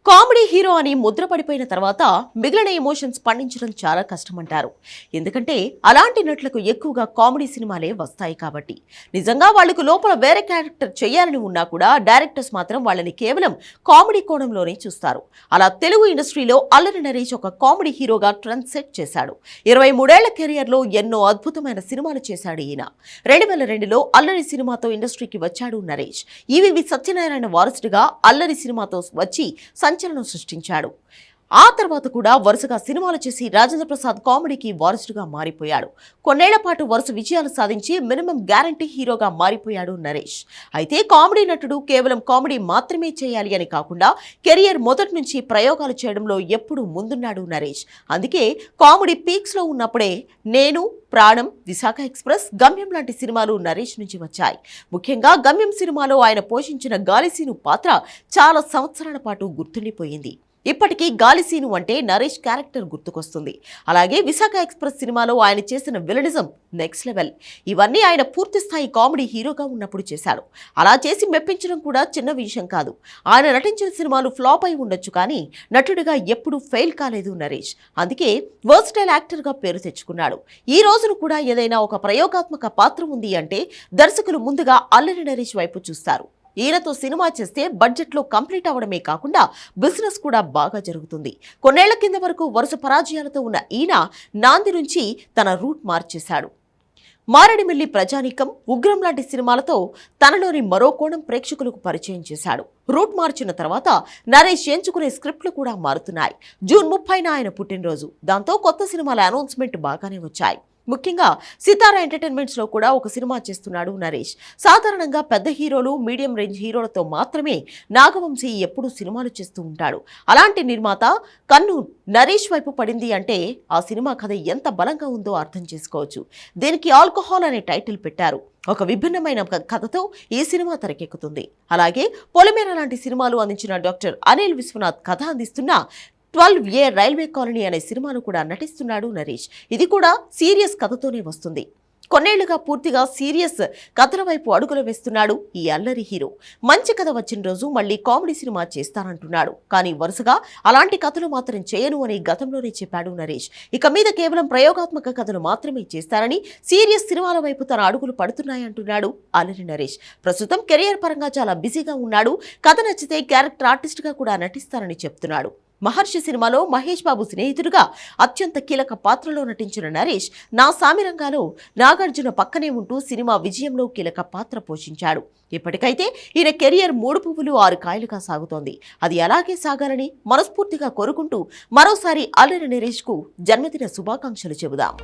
Comedy hero అని ముద్ర పడిపోయిన తర్వాత మిగిలిన ఎమోషన్స్ పండించడం చాలా కష్టమంటారు. ఎందుకంటే అలాంటి నటులకు ఎక్కువగా కామెడీ సినిమాలే వస్తాయి కాబట్టి. నిజంగా వాళ్లకు లోపల వేరే క్యారెక్టర్ చేయాలని ఉన్నా కూడా డైరెక్టర్స్ మాత్రం వాళ్ళని కేవలం కామెడీ కోణంలోనే చూస్తారు. అలా తెలుగు ఇండస్ట్రీలో అల్లరి నరేష్ ఒక కామెడీ హీరోగా ట్రెండ్ సెట్ చేశాడు. 23 ఏళ్ల కెరియర్లో ఎన్నో అద్భుతమైన సినిమాలు చేశాడు ఈయన. 2002లో అల్లరి సినిమాతో ఇండస్ట్రీకి వచ్చాడు నరేష్. ఈవీవి సత్యనారాయణ వారసుడిగా అల్లరి సినిమాతో వచ్చి సంచలనం సృష్టించాడు. ఆ తర్వాత కూడా వరుసగా సినిమాలు చేసి రాజేంద్ర ప్రసాద్ కామెడీకి వారసుడిగా మారిపోయాడు. కొన్నేళ్ల పాటు వరుస విజయాలు సాధించి మినిమం గ్యారంటీ హీరోగా మారిపోయాడు నరేష్. అయితే కామెడీ నటుడు కేవలం కామెడీ మాత్రమే చేయాలి అని కాకుండా కెరియర్ మొదటి నుంచి ప్రయోగాలు చేయడంలో ఎప్పుడూ ముందున్నాడు నరేష్. అందుకే కామెడీ పీక్స్ లో ఉన్నప్పుడే నేను, ప్రాణం, విశాఖ ఎక్స్ప్రెస్, గమ్యం లాంటి సినిమాలు నరేష్ నుంచి వచ్చాయి. ముఖ్యంగా గమ్యం సినిమాలో ఆయన పోషించిన గాలిసీను పాత్ర చాలా సంవత్సరాల పాటు గుర్తుండిపోయింది. ఇప్పటికీ గాలిసీను అంటే నరేష్ క్యారెక్టర్ గుర్తుకొస్తుంది. అలాగే విశాఖ ఎక్స్ప్రెస్ సినిమాలో ఆయన చేసిన విలనిజం నెక్స్ట్ లెవెల్. ఇవన్నీ ఆయన పూర్తి స్థాయి కామెడీ హీరోగా ఉన్నప్పుడు చేశాడు. అలా చేసి మెప్పించడం కూడా చిన్న విషయం కాదు. ఆయన నటించిన సినిమాలు ఫ్లాప్ అయి ఉండొచ్చు, కానీ నటుడిగా ఎప్పుడూ ఫెయిల్ కాలేదు నరేష్. అందుకే వర్స్టైల్ యాక్టర్గా పేరు తెచ్చుకున్నాడు. ఈ రోజును కూడా ఏదైనా ఒక ప్రయోగాత్మక పాత్ర ఉంది అంటే దర్శకులు ముందుగా అల్లరి నరేష్ వైపు చూస్తారు. ఈయనతో సినిమా చేస్తే బడ్జెట్లో కంప్లీట్ అవడమే కాకుండా బిజినెస్ కూడా బాగా జరుగుతుంది. కొన్నేళ్ల కింద వరకు వరుస పరాజయాలతో ఉన్న ఈయన నాంది నుంచి తన రూట్ మార్చేశాడు. మారేడుమిల్లి, ప్రజానీకం, ఉగ్రం లాంటి సినిమాలతో తనలోని మరో కోణం ప్రేక్షకులకు పరిచయం చేశాడు. రూట్ మార్చిన తర్వాత నరేష్ ఎంచుకునే స్క్రిప్ట్లు కూడా మారుతున్నాయి. జూన్ 30న ఆయన పుట్టినరోజు. దాంతో కొత్త సినిమాల అనౌన్స్మెంట్ బాగానే వచ్చాయి. ముఖ్యంగా సితారా ఎంటర్టైన్మెంట్స్ లో కూడా ఒక సినిమా చేస్తున్నాడు నరేష్. సాధారణంగా పెద్ద హీరోలు, మీడియం రేంజ్ హీరోలతో మాత్రమే నాగవంశీ ఎప్పుడూ సినిమాలు చేస్తూ ఉంటాడు. అలాంటి నిర్మాత కన్ను నరేష్ వైపు పడింది అంటే ఆ సినిమా కథ ఎంత బలంగా ఉందో అర్థం చేసుకోవచ్చు. దీనికి ఆల్కహాల్ అనే టైటిల్ పెట్టారు. ఒక విభిన్నమైన కథతో ఈ సినిమా తెరకెక్కుతుంది. అలాగే పొలిమేర లాంటి సినిమాలు అందించిన డాక్టర్ అనిల్ విశ్వనాథ్ కథ అందిస్తున్న 12A రైల్వే కాలనీ అనే సినిమాను కూడా నటిస్తున్నాడు నరేష్. ఇది కూడా సీరియస్ కథతోనే వస్తుంది. కొన్నేళ్లుగా పూర్తిగా సీరియస్ కథల వైపు అడుగులు వేస్తున్నాడు ఈ అల్లరి హీరో. మంచి కథ వచ్చిన రోజు మళ్ళీ కామెడీ సినిమా చేస్తానంటున్నాడు. కానీ వరుసగా అలాంటి కథలు మాత్రం చేయను అని గతంలోనే చెప్పాడు నరేష్. ఇక మీద కేవలం ప్రయోగాత్మక కథలు మాత్రమే చేస్తారని, సీరియస్ సినిమాల వైపు తన అడుగులు పడుతున్నాయంటున్నాడు అల్లరి నరేష్. ప్రస్తుతం కెరియర్ పరంగా చాలా బిజీగా ఉన్నాడు. కథ నచ్చితే క్యారెక్టర్ ఆర్టిస్ట్గా కూడా నటిస్తానని చెప్తున్నాడు. మహర్షి సినిమాలో మహేష్ బాబు స్నేహితుడిగా అత్యంత కీలక పాత్రలో నటించిన నరేష్ నా సామిరంగాలో నాగార్జున పక్కనే ఉంటూ సినిమా విజయంలో కీలక పాత్ర పోషించాడు. ఇప్పటికైతే ఈయన కెరియర్ 3 పువ్వులు 6 కాయలుగా సాగుతోంది. అది అలాగే సాగాలని మనస్ఫూర్తిగా కోరుకుంటూ మరోసారి అల్లరి నరేష్కు జన్మదిన శుభాకాంక్షలు చెబుదాం.